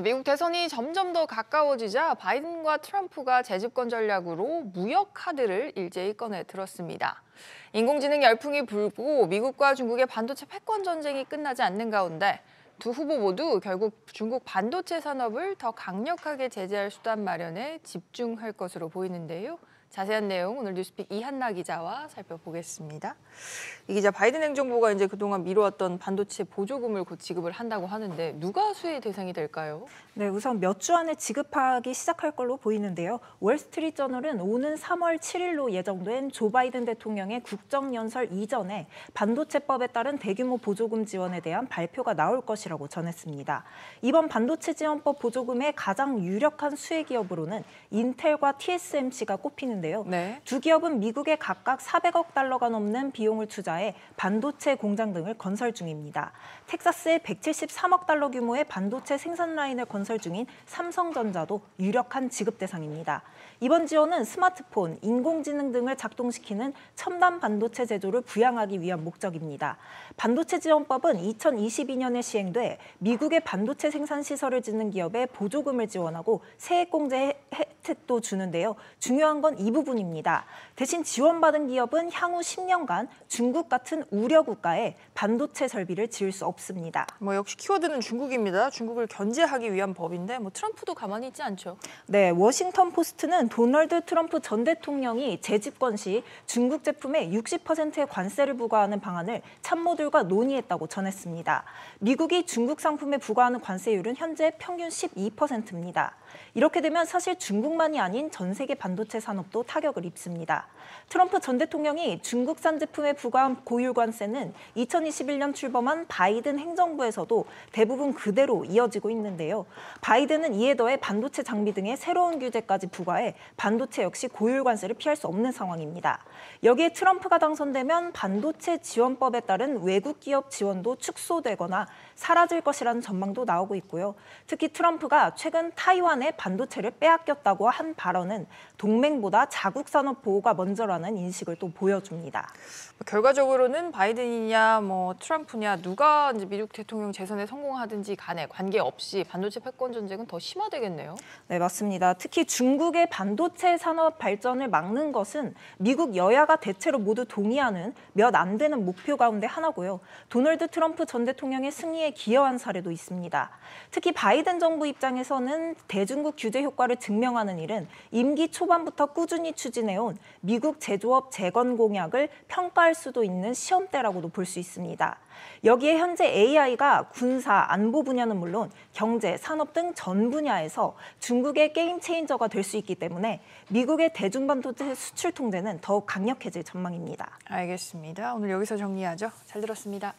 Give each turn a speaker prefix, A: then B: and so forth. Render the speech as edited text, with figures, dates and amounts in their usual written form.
A: 네, 미국 대선이 점점 더 가까워지자 바이든과 트럼프가 재집권 전략으로 무역 카드를 일제히 꺼내 들었습니다. 인공지능 열풍이 불고 미국과 중국의 반도체 패권 전쟁이 끝나지 않는 가운데 두 후보 모두 결국 중국 반도체 산업을 더 강력하게 제재할 수단 마련에 집중할 것으로 보이는데요. 자세한 내용 오늘 뉴스픽 이한나 기자와 살펴보겠습니다. 이 기자, 바이든 행정부가 이제 그동안 미뤄왔던 반도체 보조금을 곧 지급을 한다고 하는데 누가 수혜 대상이 될까요?
B: 네, 우선 몇 주 안에 지급하기 시작할 걸로 보이는데요. 월스트리트저널은 오는 3월 7일로 예정된 조 바이든 대통령의 국정연설 이전에 반도체법에 따른 대규모 보조금 지원에 대한 발표가 나올 것이라고 전했습니다. 이번 반도체 지원법 보조금의 가장 유력한 수혜 기업으로는 인텔과 TSMC가 꼽히는데요.
A: 네.
B: 두 기업은 미국에 각각 400억 달러가 넘는 비용을 투자해 반도체 공장 등을 건설 중입니다. 텍사스에 173억 달러 규모의 반도체 생산 라인을 건설 중인 삼성전자도 유력한 지급 대상입니다. 이번 지원은 스마트폰, 인공지능 등을 작동시키는 첨단 반도체 제조를 부양하기 위한 목적입니다. 반도체 지원법은 2022년에 시행돼 미국의 반도체 생산 시설을 짓는 기업에 보조금을 지원하고 세액공제 혜택도 주는데요. 중요한 건 이 부분입니다. 대신 지원받은 기업은 향후 10년간 중국 같은 우려 국가에 반도체 설비를 지을 수 없습니다.
A: 역시 키워드는 중국입니다. 중국을 견제하기 위한 법인데 트럼프도 가만히 있지 않죠.
B: 네, 워싱턴 포스트는 도널드 트럼프 전 대통령이 재집권 시 중국 제품에 60%의 관세를 부과하는 방안을 참모들과 논의했다고 전했습니다. 미국이 중국 상품에 부과하는 관세율은 현재 평균 12%입니다. 이렇게 되면 사실 중국만이 아닌 전 세계 반도체 산업도 타격을 입습니다. 트럼프 전 대통령이 중국산 제품에 부과한 고율 관세는 2021년 출범한 바이든 행정부에서도 대부분 그대로 이어지고 있는데요. 바이든은 이에 더해 반도체 장비 등의 새로운 규제까지 부과해 반도체 역시 고율 관세를 피할 수 없는 상황입니다. 여기에 트럼프가 당선되면 반도체 지원법에 따른 외국 기업 지원도 축소되거나 사라질 것이라는 전망도 나오고 있고요. 특히 트럼프가 최근 타이완에 반도체를 빼앗겼다고 한 발언은 동맹보다 자국 산업 보호가 먼저라는 인식을 또 보여줍니다.
A: 결과적으로는 바이든이냐 트럼프냐 누가 이제 미국 대통령 재선에 성공하든지 간에 관계없이 반도체 패권 전쟁은 더 심화되겠네요.
B: 네, 맞습니다. 특히 중국의 반도체 산업 발전을 막는 것은 미국 여야가 대체로 모두 동의하는 몇 안 되는 목표 가운데 하나고요. 도널드 트럼프 전 대통령의 승리에 기여한 사례도 있습니다. 특히 바이든 정부 입장에서는 대중국 규제 효과를 증명하는 일은 임기 초반부터 꾸준히 추진해온 미국 제조업 재건 공약을 평가할 수도 있는 시험대라고도 볼 수 있습니다. 여기에 현재 AI가 군사, 안보 분야는 물론 경제, 산업 등 전 분야에서 중국의 게임 체인저가 될 수 있기 때문에 미국의 대중반도체 수출 통제는 더욱 강력해질 전망입니다.
A: 알겠습니다. 오늘 여기서 정리하죠. 잘 들었습니다.